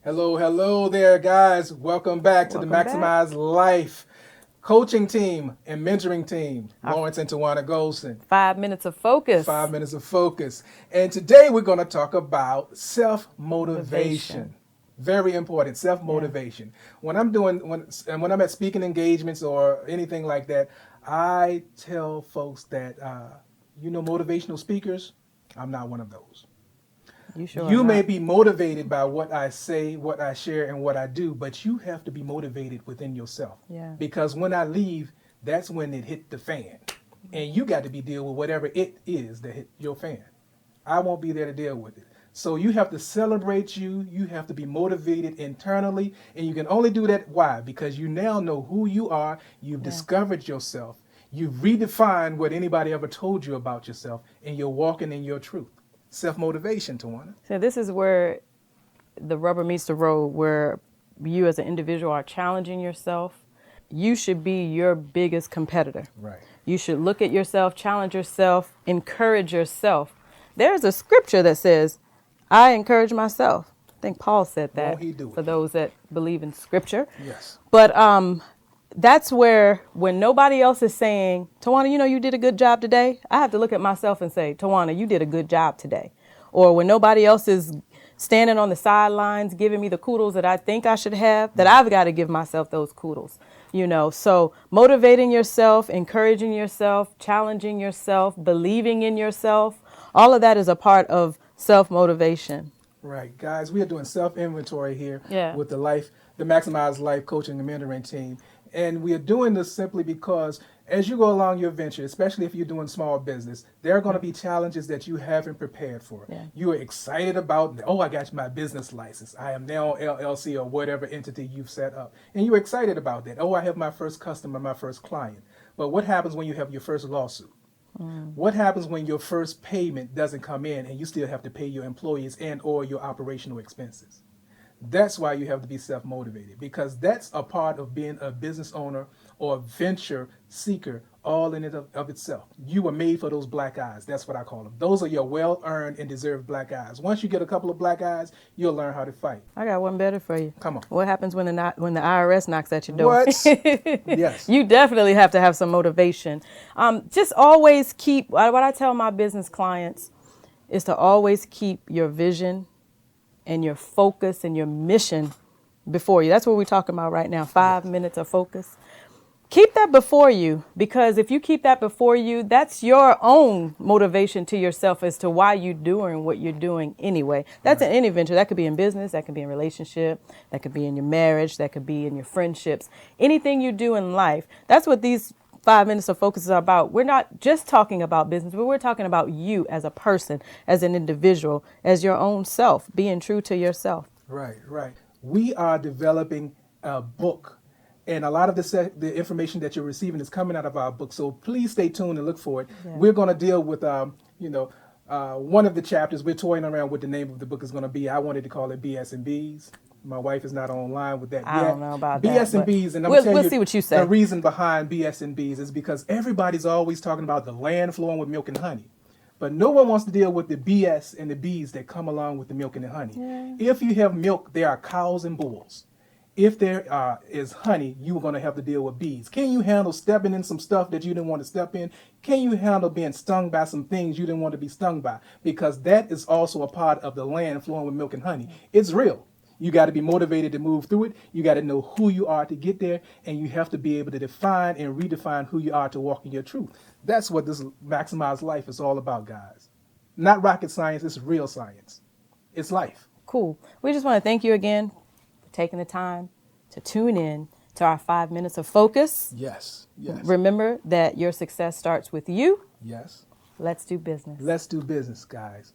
Hello there, guys. Welcome back to the Welcome back. Maximize Life coaching team and mentoring team. Our Lawrence and Tawana Golson. 5 minutes of focus. 5 minutes of focus. And today we're going to talk about self-motivation. Motivation. Very important, self-motivation. When I'm at speaking engagements or anything like that, I tell folks that motivational speakers, I'm not one of those. You sure You are may not. be motivated by what I say, what I share, and what I do, but you have to be motivated within yourself. Yeah. Because when I leave, that's when it hit the fan. And you got to be deal with whatever it is that hit your fan. I won't be there to deal with it. So you have to celebrate you. You have to be motivated internally. And you can only do that. Why? Because you now know who you are. You've discovered yourself. You've redefined what anybody ever told you about yourself. And you're walking in your truth. Self-motivation, Tawana. So this is where the rubber meets the road, where you as an individual are challenging yourself. You should be your biggest competitor. Right. You should look at yourself, challenge yourself, encourage yourself. There's a scripture that says, I encourage myself. I think Paul said that. Won't he do it? For those that believe in scripture. Yes. But that's where when nobody else is saying, Tawana, you did a good job today, I have to look at myself and say, Tawana, you did a good job today. Or when nobody else is standing on the sidelines giving me the kudos that I think I should have, that I've got to give myself those kudos. So motivating yourself, encouraging yourself, challenging yourself, believing in yourself, all of that is a part of self-motivation. Right. Guys, we are doing self-inventory here with the Maximize Life coaching and mentoring team. And we are doing this simply because as you go along your venture, especially if you're doing small business, there are going to be challenges that you haven't prepared for. Yeah. You are excited about, I got my business license. I am now LLC or whatever entity you've set up. And you're excited about that. I have my first customer, my first client. But what happens when you have your first lawsuit? What happens when your first payment doesn't come in and you still have to pay your employees and or your operational expenses? That's why you have to be self-motivated, because that's a part of being a business owner or a venture seeker all in it of itself. You were made for those black eyes. That's what I call them. Those are your well-earned and deserved black eyes. Once you get a couple of black eyes, you'll learn how to fight. I got one better for you. Come on. What happens when the IRS knocks at your door? What? Yes. You definitely have to have some motivation. Just always keep, what I tell my business clients is to always keep your vision and your focus and your mission before you. That's what we're talking about right now, 5 minutes of focus. Keep that before you, because if you keep that before you, that's your own motivation to yourself as to why you're doing what you're doing anyway. That's in any venture. That could be in business, that could be in relationship, that could be in your marriage, that could be in your friendships. Anything you do in life, that's what these 5 minutes of focus is about. We're not just talking about business, but we're talking about you as a person, as an individual, as your own self, being true to yourself. Right. We are developing a book, and a lot of the information that you're receiving is coming out of our book. So please stay tuned and look for it. Yeah. We're going to deal with, one of the chapters. We're toying around what the name of the book is going to be. I wanted to call it BS and Bs. My wife is not online with that yet. I don't know about BS that. and Bs, and I'm we'll telling you, see what you say. The reason behind BS and Bs is because everybody's always talking about the land flowing with milk and honey. But no one wants to deal with the BS and the Bs that come along with the milk and the honey. Yeah. If you have milk, there are cows and bulls. If there is honey, you're going to have to deal with bees. Can you handle stepping in some stuff that you didn't want to step in? Can you handle being stung by some things you didn't want to be stung by? Because that is also a part of the land flowing with milk and honey. It's real. You got to be motivated to move through it. You got to know who you are to get there, and you have to be able to define and redefine who you are to walk in your truth. That's what this Maximize Life is all about, guys. Not rocket science, it's real science. It's life. Cool. We just want to thank you again for taking the time to tune in to our 5 minutes of focus. Yes. Remember that your success starts with you. Yes. Let's do business. Let's do business, guys.